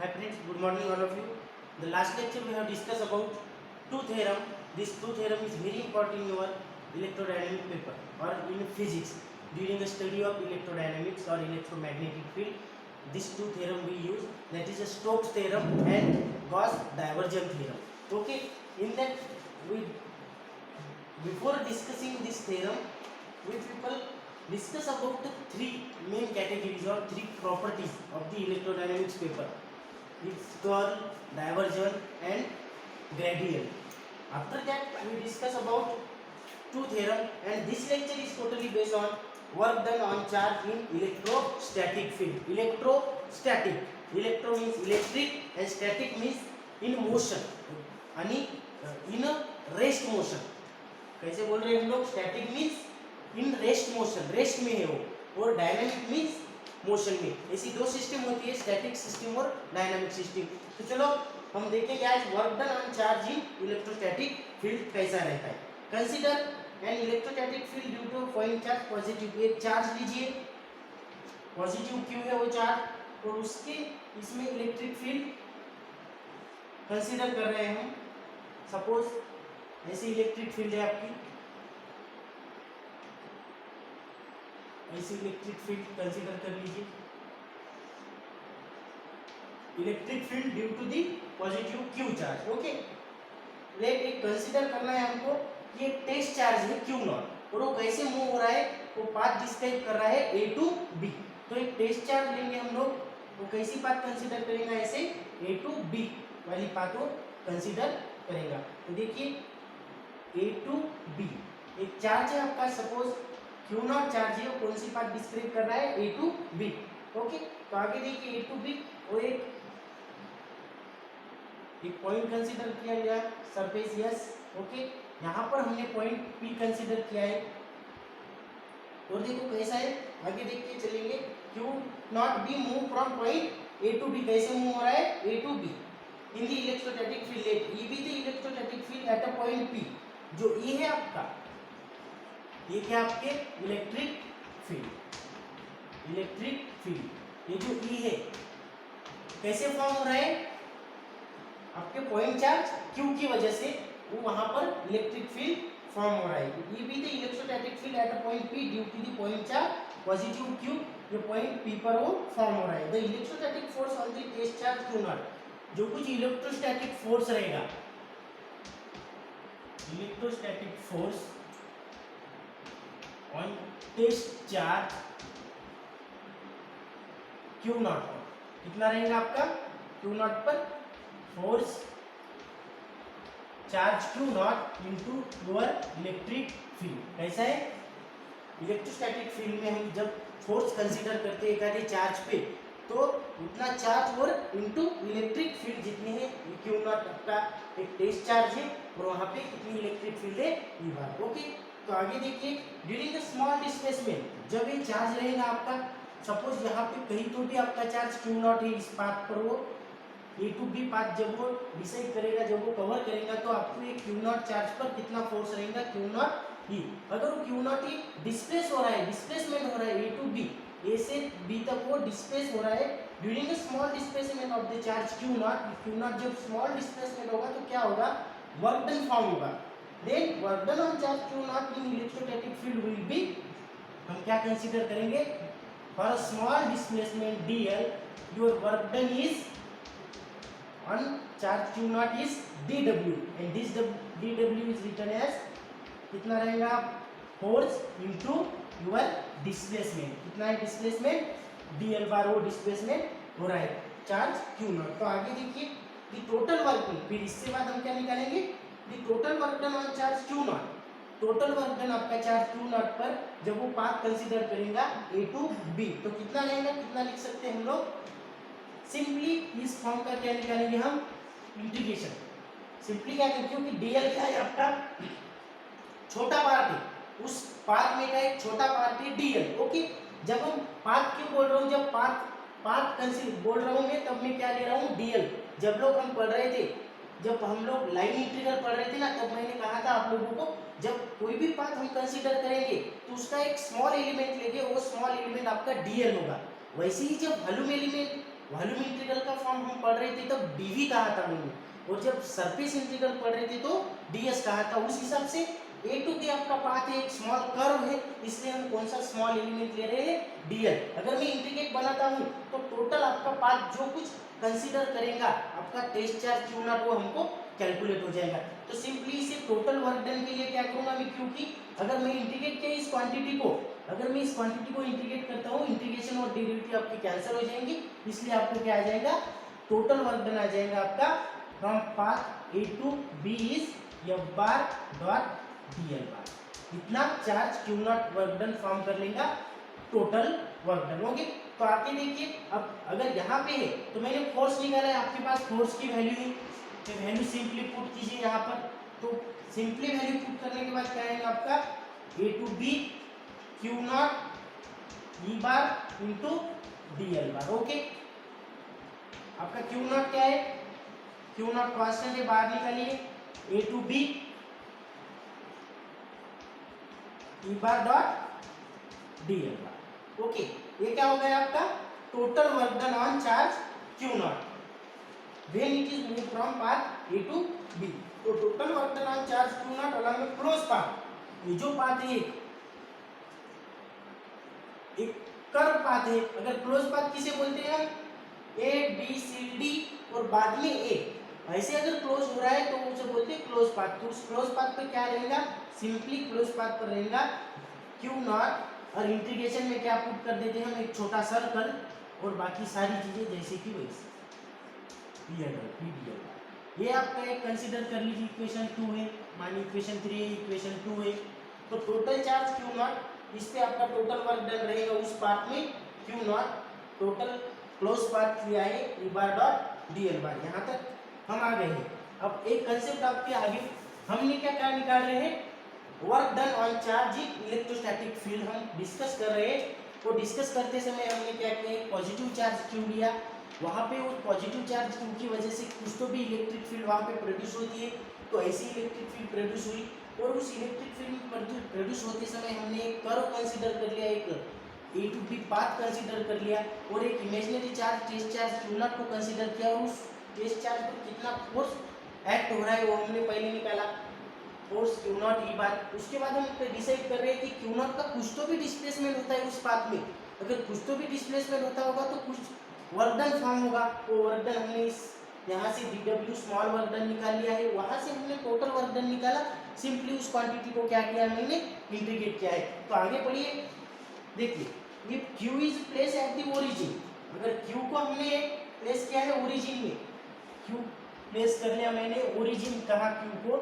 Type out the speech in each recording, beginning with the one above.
Hi friends, good morning all of you. The last lecture we have discussed about two theorem. This two theorem is very important in your electrodynamic paper or in physics during the study of electrodynamics or electromagnetic field. These two theorem we use, that is a Stokes theorem and Gauss divergence theorem. Okay, in that we before discussing this theorem, we people discuss about the three main categories or three properties of the electrodynamics paper. It's curl, divergence and gradient. After that we discuss about two theorem, and this lecture is totally based on work done on charge in electrostatic field. Electrostatic, electro means electric and static means in motion आणि in a rest motion. कैसे बोल रहे हैं हम लोग? Static means in rest motion, rest में है वो, और डायनामिक मीन्स मोशन में. ऐसी दो सिस्टम होती है, स्टैटिक सिस्टम और डायनामिक सिस्टम. तो चलो हम देखेंगे आज work done on charge in electrostatic field कैसा रहता है. Consider N electrostatic field due two point charge positive. एक चार्ज लीजिए, पॉजिटिव क्यू है वो चार्ज, और उसके इसमें इलेक्ट्रिक फील्ड कंसीडर कर रहे हैं हम. सपोज ऐसी इलेक्ट्रिक फील्ड है आपकी, ऐसी इलेक्ट्रिक फील्ड कंसीडर कर लीजिए. Electric field due to the positive Q charge. Okay, let एक कंसीडर करना है हमको कि एक टेस्ट चार्ज है क्यू नॉट, और वो कैसे मूव हो रहा है, वो पाथ डिस्क्राइब कर रहा है ए टू बी. तो एक टेस्ट चार्ज लेंगे हम लोग, वो कैसी पाथ कंसीडर करेंगे, ऐसे ए टू बी वाली पाथ को कंसीडर करेगा. तो देखिए ए टू बी एक चार्ज है आपका, सपोज क्यू नॉट चार्ज है, कौन सी पाथ डिस्क्राइब कर रहा है, ए टू बी. ओके, तो आगे देखिए ए टू बी, और एक पॉइंट कंसीडर किया गया सरफेस यस. ओके, यहाँ पर हमने पॉइंट पी कंसीडर किया है, और देखो कैसा है, आगे देख के चलेंगे. Q naught be move from point A to B, कैसे मूव हो रहा है, A to B in the electrostatic field. E be the electrostatic field at a point P. जो ई है आपका, ये क्या आपके इलेक्ट्रिक फील्ड, इलेक्ट्रिक फील्ड, ये जो ई है कैसे फॉर्म हो रहा है, आपके पॉइंट चार्ज क्यू की वजह से वो वहां पर इलेक्ट्रिक फील्ड फॉर्म हो रहा है. E be the electrostatic field at a point P due to the point charge positive Q. ये पॉइंट पी पर वो फॉर्म हो रहा है. The electrostatic force on the test charge Q naught. जो कुछ इलेक्ट्रोस्टैटिक फोर्स रहेगा, electrostatic force on test charge Q naught पर कितना रहेगा आपका, क्यू नॉट पर force charge Q naught into your electric field. कैसा है, इलेक्ट्रोस्टैटिक फील्ड में हम जब फोर्स कंसीडर करते हैं एक आधे चार्ज पे, तो उतना चार्ज और इनटू इलेक्ट्रिक फील्ड जितनी है, क्यू नॉट आपका एक टेस्ट चार्ज है, और वहां पे कितनी इलेक्ट्रिक फील्ड है, ई बार. ओके, तो आगे देखिए ड्यूरिंग द स्मॉल डिस्प्लेसमेंट, जब ये चार्ज रहेगा आपका, सपोज यहाँ पे कहीं तो भी आपका चार्ज क्यू नॉट है, इस पाथ पर वो ए टू बी पाथ जब वो डिसाइड करेगा, जब वो कवर करेगा, तो आपको एक क्यू नॉट चार्ज पर कितना फोर्स रहेगा, क्यू नॉट ई. अगर वो क्यू नॉट ई डिस्प्लेस हो रहा है, डिस्प्लेसमेंट हो रहा है ए टू बी, ए से बी तक वो डिस्प्लेस हो रहा है during a small displacement of the charge Q naught. Q naught जब स्मॉल डिस्प्लेसमेंट होगा तो क्या होगा, वर्क डन फॉर्म होगा. Then work done on charge Q naught in electrostatic field will be, हम क्या कंसीडर करेंगे, for a small displacement DL your work done is on charge q naught is dw, and this dw is written as कितना रहेगा, force into your displacement. कितना है displacement, dl बार, वो displacement हो रहा है चार्ज q नॉट. तो आगे देखिए द टोटल वर्क डन, फिर इसके बाद हम क्या निकालेंगे, the total work done on charge q not. Total work done आपका चार्ज q नॉट पर जब वो पाथ कंसीडर करेगा a टू b, तो कितना रहेगा, कितना लिख सकते हैं हम लोग, सिंपली इस फॉर्म का क्या निकालेंगे हम, इंटीग्रेशन. सिंपली क्या करें, क्योंकि डीएल क्या है आपका छोटा पार्ट है, उस पाथ में का एक छोटा पार्ट है डीएल. ओके, जब हम पाथ क्यों बोल रहा हूँ, जब पाथ कंसीडर बोल रहा हूँ मैं, तब मैं क्या ले रहा हूँ, डीएल. जब लोग हम पढ़ रहे थे, जब हम लोग लाइन इंटीग्रल पढ़ रहे थे ना, तब मैंने कहा था आप लोगों को, जब कोई भी पाथ हम कंसीडर करेंगे तो उसका एक स्मॉल एलिमेंट लेंगे, वो स्मॉल एलिमेंट आपका डीएल होगा. वैसे ही जब वॉल्यूम एलिमेंट वॉल्यूम इंटीग्रल का फॉर्म हम पढ़ रहे थे तब डीवी कहा था मैंने, और जब सरफेस इंटीग्रल पढ़ रहे थे तो डीएस कहा था। उस हिसाब से ए टू बी आपका पाथ है, एक स्मॉल कर्व है, इसलिए हम कौन सा स्मॉल एलिमेंट ले रहे हैं, डीएल। अगर मैं इंटीग्रेट बनाता हूँ तो टोटल आपका पाथ जो कुछ कंसीडर करेगा आपका टेस्ट चार्ज क्यू नॉट वो हमको कैलकुलेट हो जाएगा। तो सिंपली इसे टोटल वर्क डन के लिए क्या करूंगा मैं, क्योंकि अगर मैं इंटीग्रेट किया इस क्वांटिटी को, अगर मैं इस क्वांटिटी को इंटीग्रेट करता हूँ, इंटीग्रेशन और डेरिवेटिव आपकी कैंसिल हो जाएंगी, इसलिए आपको क्या आ जाएगा, टोटल वर्क डन आ जाएगा आपका from path A to B is F bar dot DL bar. इतना charge Q naught work done form कर लेगा टोटल वर्क डन। ओके, तो आगे देखिए, अब अगर यहाँ पे है तो मैंने फोर्स निकाला है, आपके पास फोर्स की वैल्यू है, तो वैल्यू सिंपली पुट कीजिए यहाँ पर। तो सिंपली वैल्यू पुट करने के बाद क्या आएगा आपका, A to B Q naught E bar into DL bar. Okay, आपका क्यू नॉट क्या है, क्यू नॉट कांस्टेंट है, बाहर निकालिए, A to B E bar dot DL bar. Okay, ये क्या हो गया आपका, total work done on charge Q naught when it is moved from path A to B। तो total work done on charge Q not along with close path, ये जो path है एक कर्व पाथ है। अगर क्लोज पाथ किसे बोलते हैं हम, ए बी सी डी और बाद में ए, ऐसे अगर क्लोज हो रहा है तो उसे बोलते हैं क्लोज पाथ। तो उस क्लोज पाथ पर क्या रहेगा, सिंपली क्लोज पाथ पर रहेगा क्यू नॉट, और इंटीग्रेशन में क्या पुट कर देते हैं हम, एक छोटा सर्कल और बाकी सारी चीजें जैसे कि वैसे पीडीएल। ये आपका एक कंसीडर कर लीजिए, इक्वेशन 2 है, मानिए इक्वेशन 3 है, इक्वेशन 2 है। तो टोटल चार्ज क्यू नॉट, इस पे आपका टोटल वर्क डन रहेगा उस पार्ट में Q not, total close part किया है ई बार डॉट डीएल बार। यहाँ तक हम आ गए हैं। अब एक कंसेप्ट आपके आगे, हमने क्या निकाल रहे हैं, work done on charge electrostatic field हम डिस्कस कर रहे हैं। तो डिस्कस करते समय हमने क्या किया, पॉजिटिव चार्ज क्यू लिया, वहाँ पे वो पॉजिटिव चार्ज क्यू की वजह से कुछ तो भी इलेक्ट्रिक फील्ड वहाँ पे प्रोड्यूस होती है। तो ऐसी इलेक्ट्रिक फील्ड प्रोड्यूस हुई, और उस इलेक्ट्रिक फील्ड प्रोड्यूस होते समय हमने एक कर्व कंसीडर कर लिया, एक A to B path consider कर लिया, और एक imaginary charge test charge Q naught को कंसीडर किया, और उस टेस्ट चार्ज पर कितना फोर्स एक्ट हो रहा है वो हमने पहले निकाला, फोर्स क्यू नॉट ई बार। उसके बाद हम डिसाइड कर रहे हैं कि क्यू नॉट का कुछ तो भी डिस्प्लेसमेंट होता है उस पाथ में, अगर कुछ तो भी डिस्प्लेसमेंट होता होगा तो कुछ वर्क डन फॉर्म होगा। वो वर्क डन हमने इस यहाँ से dw स्मॉल वर्क डन निकाल लिया है, वहाँ से हमने टोटल वर्क डन निकाला, सिंपली उस क्वांटिटी को क्या किया मैंने, इंटीग्रेट किया है। तो आगे पढ़िए, देखिए if q is place at the origin, अगर q को हमने प्लेस किया है ओरिजिन में, q प्लेस कर लिया मैंने ओरिजिन कहा q को,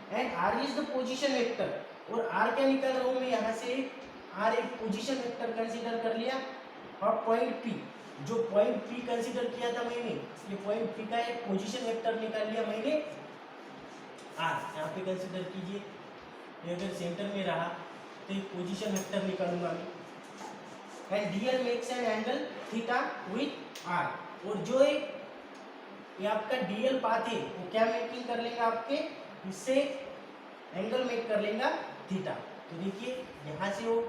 and r is the position vector, और r क्या निकाल रहा हूँ मैं यहाँ से, r एक पोजीशन वेक्टर कंसीडर कर लिया, और पॉइंट p, जो पॉइंट P कंसीडर किया था मैंने, ये पॉइंट P का एक पोजीशन वेक्टर निकाल लिया मैंने R, यहाँ पे कंसीडर कीजिए, ये अगर सेंटर में रहा तो एक पोजीशन वेक्टर निकालूंगा मैं, and DL makes an angle theta with R, और जो एक ये आपका डीएल पाथ है वो क्या मेकिंग कर लेगा आपके, इससे एंगल मेक कर लेगा थीटा। तो देखिए यहाँ से वो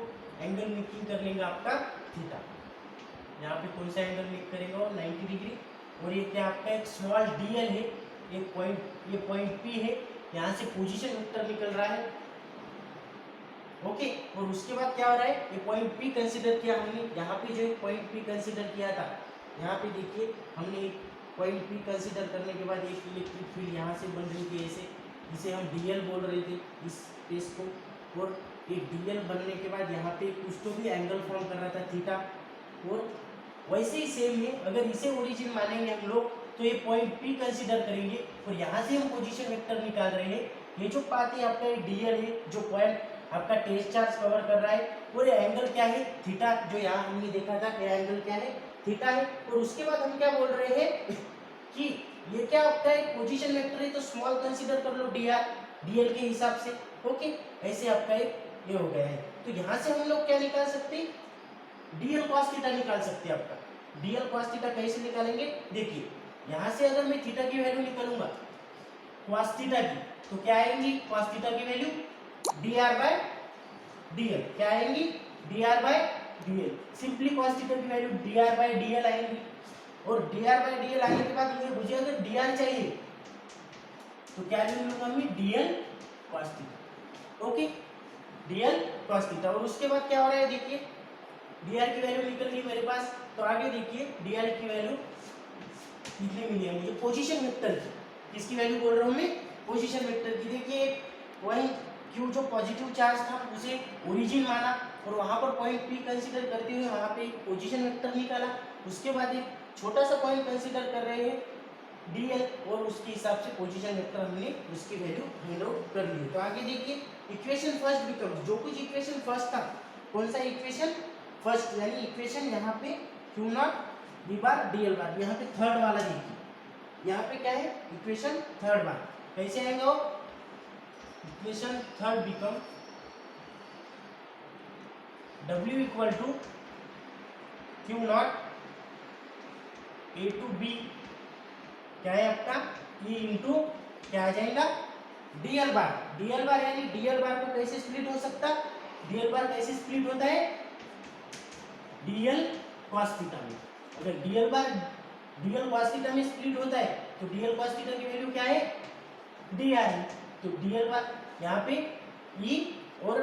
एंगल मेकिंग कर लेगा आपका थीटा, यहाँ पे कौन सा एंगल मेक करेगा वो 90 डिग्री, और ये क्या आपका एक स्मॉल डीएल है, एक पॉइंट, ये पॉइंट पी है, यहाँ से पोजीशन वेक्टर निकल रहा है। ओके, और उसके बाद क्या हो रहा है, ये पॉइंट पी कंसीडर किया हमने, यहाँ पे जो एक पॉइंट पी कंसीडर किया था, यहाँ पे देखिए हमने एक पॉइंट पी कंसीडर करने के बाद एक इलेक्ट्रिक फील्ड यहाँ से बन रही थी ऐसे, जिसे हम डीएल बोल रहे थे इस केस को, और एक डीएल बनने के बाद यहाँ पे कुछ तो भी एंगल फॉर्म कर रहा था थीटा, और वैसे ही सेम है, अगर इसे ओरिजिन मानेंगे हम लोग तो ये पॉइंट P कंसीडर करेंगे, और यहाँ से हम पोजीशन वेक्टर निकाल रहे हैं। ये जो पाथ है आपका डीएल है, जो पॉइंट आपका टेस्ट चार्ज कवर कर रहा है, और ये एंगल क्या है, थीटा, जो यहाँ हमने देखा था ये एंगल क्या है, थीटा है। और उसके बाद हम क्या बोल रहे हैं कि ये क्या आपका एक पोजीशन वेक्टर है, तो स्मॉल कंसीडर कर लो डीएल के हिसाब से। ओके, ऐसे आपका एक ये हो गया है। तो यहाँ से हम लोग क्या निकाल सकते हैं, डीएल कॉस थीटा निकाल सकते हैं। आपका डीएल कॉस थीटा कैसे निकालेंगे, देखिए यहाँ से अगर मैं थीटा की वैल्यू निकालूंगा कॉस थीटा की, तो क्या आएंगी कॉस थीटा की वैल्यू dr बाय dl, क्या आएंगी dr by dl, simply cos theta की वैल्यू dr बाय dl आएंगी। और dr बाई dl आने के बाद मुझे अगर dr चाहिए तो क्या लूंगा मैं dl cos theta. Okay, dl cos theta. और उसके बाद क्या हो रहा है देखिए, dr की वैल्यू निकल गई मेरे पास। तो आगे देखिए dr की वैल्यू कितनी मिली है मुझे, पोजीशन वेक्टर की। किसकी वैल्यू बोल रहा हूँ मैं, पोजीशन वेक्टर की। देखिए पॉइंट q जो पॉजिटिव चार्ज था उसे ओरिजिन माना और वहां पर पॉइंट p कंसीडर करते हुए वहां पे एक पोजीशन वेक्टर निकाला। उसके बाद एक छोटा सा पॉइंट कंसीडर कर रहे हैं dl और उसके हिसाब से पोजीशन वेक्टर हमने उसकी वैल्यू फाइंड आउट कर ली। तो आगे देखिए इक्वेशन फर्स्ट बिकम, जो कुछ इक्वेशन फर्स्ट था, कौन सा इक्वेशन फर्स्ट, यानी इक्वेशन यहाँ पे q not d bar dl बार, यहाँ पे थर्ड वाला देखिए, यहाँ पे क्या है इक्वेशन थर्ड बार, कैसे आएगा वो, equation third become w equal to q naught a to b, क्या है आपका e इंटू क्या आ जाएगा dl बार। dl बार यानी dl बार को कैसे स्प्लिट हो सकता, dl बार कैसे स्प्लिट होता है, dl cos थीटा में। अगर dl बार dl cos थीटा में स्प्लिट होता है तो dl cos थीटा की वैल्यू क्या है, dr है। तो dl बार यहाँ पे e और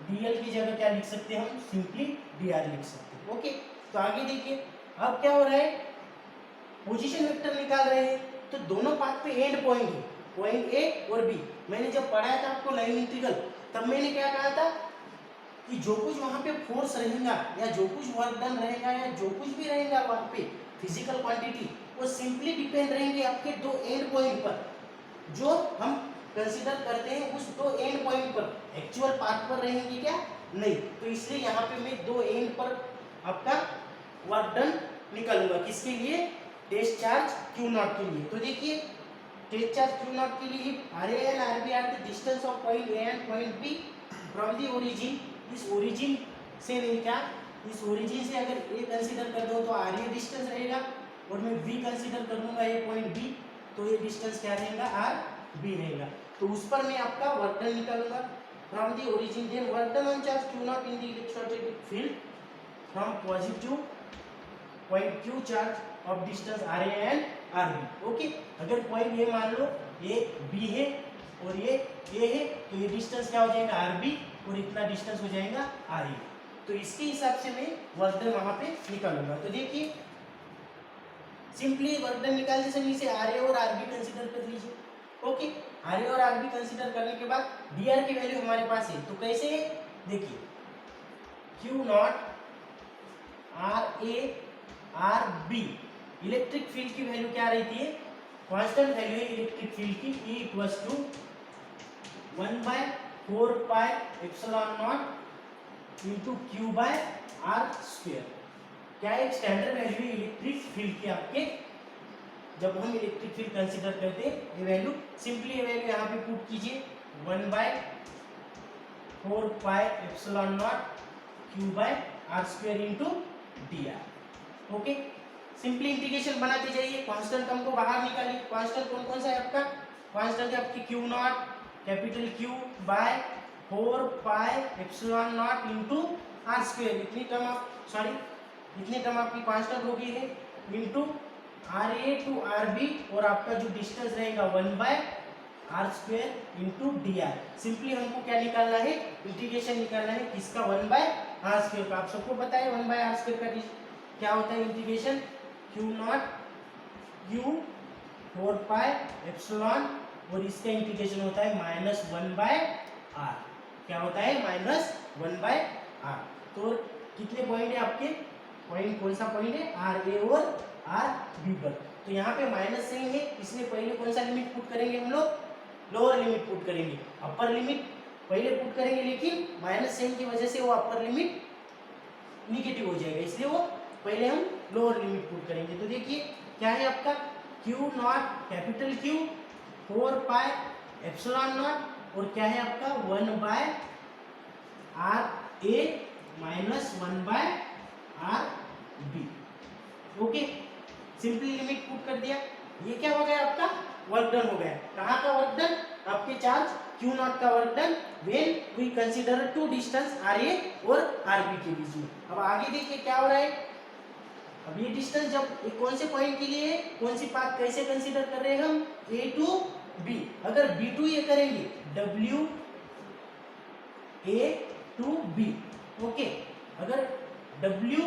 dl की जगह क्या लिख सकते हैं हम, सिंपली dr लिख सकते हैं। ओके, तो आगे देखिए अब क्या हो रहा है, पोजीशन वेक्टर निकाल रहे हैं तो दोनों पाथ पे एंड पॉइंट है, पॉइंट ए और बी। मैंने जब पढ़ाया था आपको लाइन इंटीग्रल, तब मैंने क्या कहा था कि जो कुछ वहां पे फोर्स रहेगा या जो कुछ वर्क डन रहेगा या जो कुछ भी रहेगा वहां पे फिजिकल क्वांटिटी, वो सिंपली डिपेंड रहेंगे आपके दो एंड पॉइंट पर, जो हम कंसीडर करते हैं उस दो एंड पॉइंट पर। एक्चुअल पाथ पर रहेंगे क्या, नहीं। तो इसलिए यहाँ पे मैं दो एंड पर आपका वर्क डन निकालूंगा, किसके लिए, टेस्ट चार्ज Q नॉट के लिए। तो देखिए टेस्ट चार्ज Q नॉट के लिए RA and RB are the distance of point A and point B from the origin. इस ओरिजिन से नहीं, क्या इस ओरिजिन से अगर A कंसीडर कर दो तो RA डिस्टेंस रहेगा और मैं B कंसीडर कर दूंगा ये पॉइंट B, तो ये डिस्टेंस क्या रहेगा, RB रहेगा। तो उस पर मैं आपका वर्क डन निकालूंगा from the origin. Then work done on charge Q naught in the electrostatic field from positive point Q charge of distance RA and RB। Okay, अगर पॉइंट ये मान लो ये B है और ये A है तो ये डिस्टेंस क्या हो जाएगा, RB, और इतना डिस्टेंस हो जाएगा RA। तो इसके हिसाब से मैं वर्क डन वहां पे निकालूंगा। तो देखिए सिंपली वर्क डन निकालने से इसे RA और RB कंसीडर कर लीजिए। ओके, RA और RB कंसीडर करने के बाद dr की वैल्यू हमारे पास है, तो कैसे है देखिए, Q naught RA RB, electric field की वैल्यू क्या रहती है, कांस्टेंट वैल्यू है इलेक्ट्रिक फील्ड की, E equals to 1/4 pi epsilon naught into Q by R square. क्या एक स्टैंडर्ड वैल्यू है इलेक्ट्रिक फील्ड की आपके, जब हम इलेक्ट्रिक फील्ड कंसीडर करते हैं ये वैल्यू, सिंपली ये वैल्यू यहाँ पे पुट कीजिए 1/4 pi epsilon naught Q by R square into dr। Okay, simply integration बनाते जाइए, कांस्टेंट टर्म को बाहर निकालिए। कांस्टेंट कौन कौन सा है आपका, कांस्टेंट है आपकी Q naught capital Q by 4 pi epsilon naught into R square, इतनी टर्म आप इतनी टर्म आपकी कांस्टेंट होगी है, इनटू RA टू RB, और आपका जो डिस्टेंस रहेगा 1/r square into dr। Simply हमको क्या निकालना है, इंटीग्रेशन निकालना है किसका, 1/r स्क्वायर का। आप सबको पता है 1/r स्क्वायर का क्या होता है integration, Q not Q 4 pi epsilon, और इसका इंटीग्रेशन होता है -1/r, क्या होता है -1/r। तो कितने पॉइंट है आपके, पॉइंट कौन सा पॉइंट है, RA और RB पर। तो यहाँ पे माइनस साइन है, इसलिए पहले कौन सा लिमिट पुट करेंगे हम लोग, लोअर लिमिट पुट करेंगे। अपर लिमिट पहले पुट करेंगे लेकिन माइनस साइन की वजह से वो अपर लिमिट निगेटिव हो जाएगा, इसलिए वो पहले हम लोअर लिमिट पुट करेंगे। तो देखिए क्या है आपका Q naught capital Q 4 pi epsilon naught, और क्या है आपका 1/RA minus 1/RB। Okay, simply limit put कर दिया, ये क्या हो गया आपका वर्क डन हो गया। कहाँ का वर्क डन, आपके चार्ज Q नॉट का work done when we consider to distance RA और RB के बीच में। अब आगे देखिए क्या हो रहा है, अब ये डिस्टेंस जब कौन से पॉइंट के लिए, कौन सी पाथ कैसे कंसीडर कर रहे हैं हम, ए टू बी। अगर बी टू ये करेंगे W A to B, okay. अगर डब्ल्यू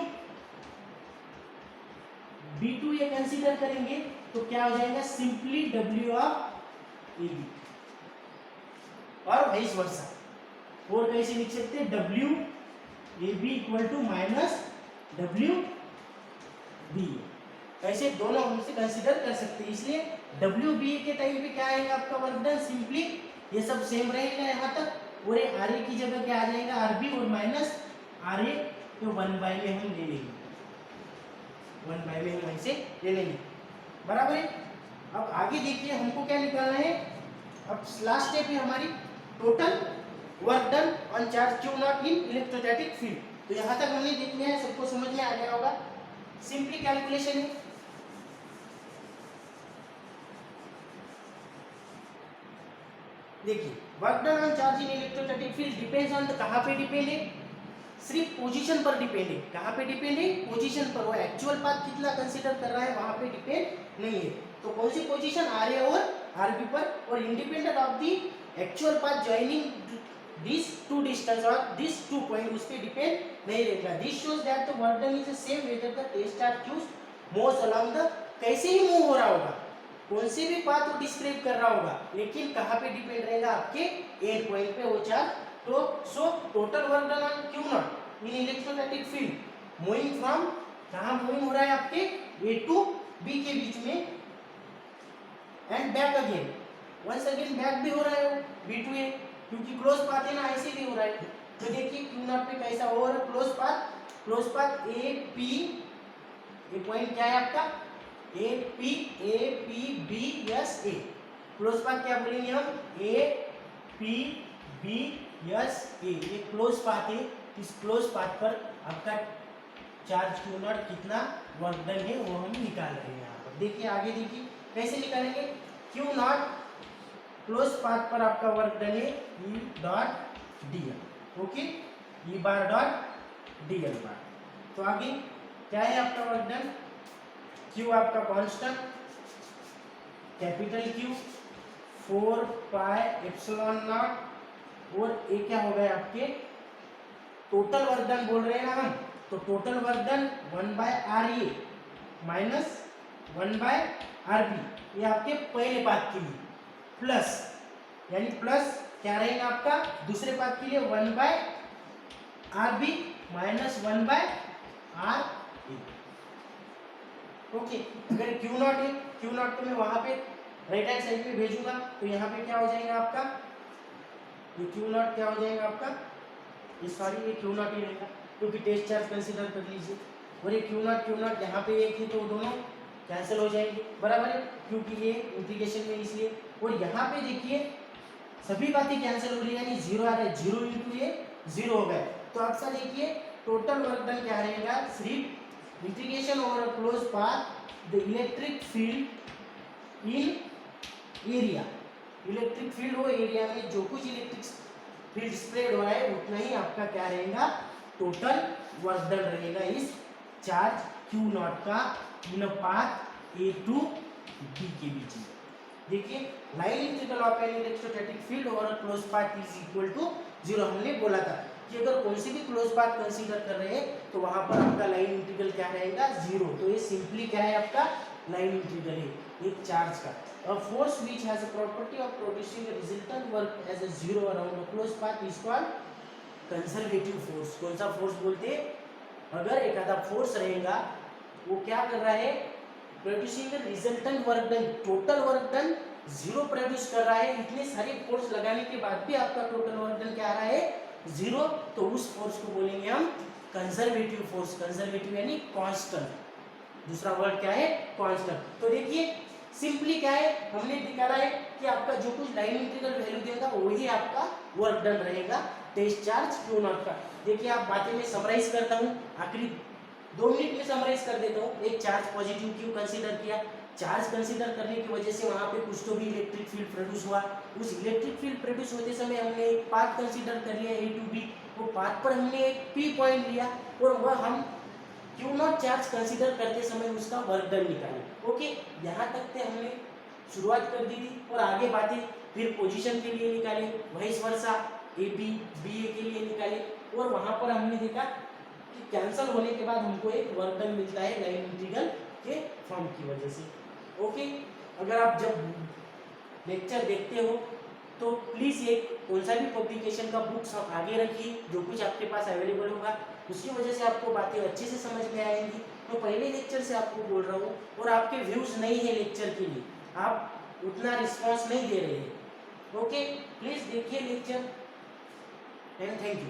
बी टू ये कंसीडर करेंगे तो क्या हो जाएगा, simply W of A B, और वाइस वर्सा। और कैसे लिख सकते हैं, W A B equal to minus W B, ऐसे दोनों हम से कंसीडर कर सकते हैं। इसलिए डब्ल्यू बी के टाइम पे क्या आएगा आपका वर्क डन, सिंपली ये सब सेम रहेगा यहाँ तक, और ये आर ए की जगह क्या आ जाएगा, आर बी, और माइनस आर ए, तो 1/, में हम ले लेंगे, 1/, में हम ऐसे ले लेंगे, बराबर है। अब आगे देखिए हमको क्या निकालना है, अब लास्ट स्टेप है हमारी total work done on charge Q naught in electrostatic field. तो यहाँ तक हमने देख लिया है, सबको समझ में आ गया होगा। सिंपली कैलकुलेशन है, देखिए work done on charge in electrostatic field depends on, कहाँ पे डिपेंड है, सिर्फ पोजीशन पर डिपेंड है। कहाँ पे डिपेंड है, पोजीशन पर। वो एक्चुअल पाथ कितना कंसीडर कर रहा है वहां पे डिपेंड नहीं है। तो कौन सी पोजीशन, आर ए और आर बी पर, और independent of the actual path joining this two distance और दिस टू पॉइंट, उस पे डिपेंड नहीं रहेगा। This shows that the work done is the same whether the test charge Q's moves along the, कैसे ही move हो रहा होगा, कौन से भी पाथ वो डिस्क्राइब कर रहा होगा, लेकिन कहाँ पे डिपेंड रहेगा, आपके एंड पॉइंट पे वो चार्ज। तो so total work done on Q naught in electrostatic field moving from, कहाँ मूविंग हो रहा है, आपके ए टू बी के बीच में, and back again, once again back भी हो रहा है बी टू ए, क्योंकि क्लोज पाथ है ना, ऐसे भी हो रहा है। तो देखिए क्यू नॉट पे कैसा हो रहा है, क्लोज पाथ ए पी, ये पॉइंट क्या है आपका, A P B S A, close path क्या बोलेंगे हम, A P B S A, ये क्लोज पाथ है। इस क्लोज पाथ पर आपका चार्ज क्यू नॉट कितना वर्क डन है वो हम निकाल रहे हैं यहाँ पर। देखिए आगे देखिए कैसे निकालेंगे, क्यू नॉट क्लोज पाथ पर आपका वर्क डन है E dot D L, okay, E bar dot D L bar. तो आगे क्या है आपका वर्क डन, क्यू आपका constant capital Q 4 pi epsilon naught, और ए क्या हो गया आपके टोटल वर्क डन बोल रहे हैं ना हम, तो total work done 1/RA minus 1/RB, ये आपके पहले पाथ के लिए, प्लस यानी प्लस क्या रहेगा आपका दूसरे पाथ के लिए 1/RB माइनस 1/RA, ओके। अगर क्यू नॉट है, क्यू नॉट को मैं वहां पे राइट हैंड साइड पे भेजूंगा, तो यहाँ पे क्या हो जाएगा आपका, ये क्यू नॉट क्या हो जाएगा आपका, ये सॉरी ये क्यू नॉट ही रहेगा, क्योंकि टेस्ट चार्ज कंसीडर कर लीजिए, और ये क्यू नॉट यहाँ पे एक है तो दोनों कैंसिल हो जाएंगे, बराबर है, क्योंकि ये इंटीग्रेशन में इसलिए। और यहाँ पे देखिए सभी बातें कैंसिल हो रही है, यानी जीरो आ रहा है, 0 इंटू ये 0 हो गया। तो आपका देखिए टोटल वर्क डन क्या रहेगा, सिर्फ integration over close path the electric field in area, electric field हो एरिया में जो कुछ इलेक्ट्रिक फील्ड स्प्रेड हो रहा है उतना ही आपका क्या रहेगा, टोटल वर्क डन रहेगा इस चार्ज क्यू नॉट का in path A to B के बीच में। देखिए line integral of an electrostatic field over close path is equal to 0। हमने बोला था कि अगर कौन सी भी क्लोज पाथ कंसीडर कर रहे हैं तो वहां पर आपका लाइन इंटीग्रल क्या रहेगा, 0। तो ये सिंपली क्या है आपका लाइन इंटीग्रल है एक चार्ज का। A force which has a property of producing a resultant work as a zero around a closed path is called conservative force। कौन सा फोर्स बोलते हैं, अगर एक आधा फोर्स रहेगा वो क्या कर रहा है, producing resultant work done, total work done 0 produce कर रहा है, इतने सारे फोर्स लगाने के बाद भी आपका टोटल वर्क डन क्या आ रहा है, 0। तो उस फोर्स को बोलेंगे हम कंजर्वेटिव फोर्स, कंजर्वेटिव यानी कांस्टेंट, दूसरा वर्ड क्या है कांस्टेंट। तो देखिए सिंपली क्या है, हमने निकाला है कि आपका जो कुछ लाइन इंटीग्रल वैल्यू देगा वही आपका वर्क डन रहेगा टेस्ट चार्ज क्यू नॉट का। देखिए आप बातें में समराइज करता हूँ, आखिरी 2 मिनट में समराइज कर देता हूँ। एक चार्ज पॉजिटिव क्यू कंसीडर किया, चार्ज कंसीडर करने की वजह से वहाँ पे कुछ तो भी इलेक्ट्रिक फील्ड प्रोड्यूस हुआ, उस इलेक्ट्रिक फील्ड प्रोड्यूस होते समय हमने एक पाथ कंसीडर कर लिया ए टू बी, वो पाथ पर हमने एक पी पॉइंट लिया और वह हम क्यू नॉट चार्ज कंसीडर करते समय उसका वर्क डन निकालें। ओके, यहाँ तक के हमने शुरुआत कर दी थी और आगे बातें फिर पोजीशन के लिए निकाले, vice versa A B B A के लिए निकाले और वहाँ पर हमने देखा कि कैंसल होने के बाद हमको एक वर्क डन मिलता है लाइन इंटीग्रल के फॉर्म की वजह से। ओके, अगर आप जब लेक्चर देखते हो तो प्लीज़ एक कौन सा भी पब्लिकेशन का बुक्स आप आगे रखिए, जो कुछ आपके पास अवेलेबल होगा उसकी वजह से आपको बातें अच्छे से समझ में आएंगी। तो पहले लेक्चर से आपको बोल रहा हूँ और आपके व्यूज़ नहीं है लेक्चर के लिए, आप उतना रिस्पॉन्स नहीं दे रहे हैं। ओके, प्लीज़ देखिए लेक्चर एंड थैंक यू।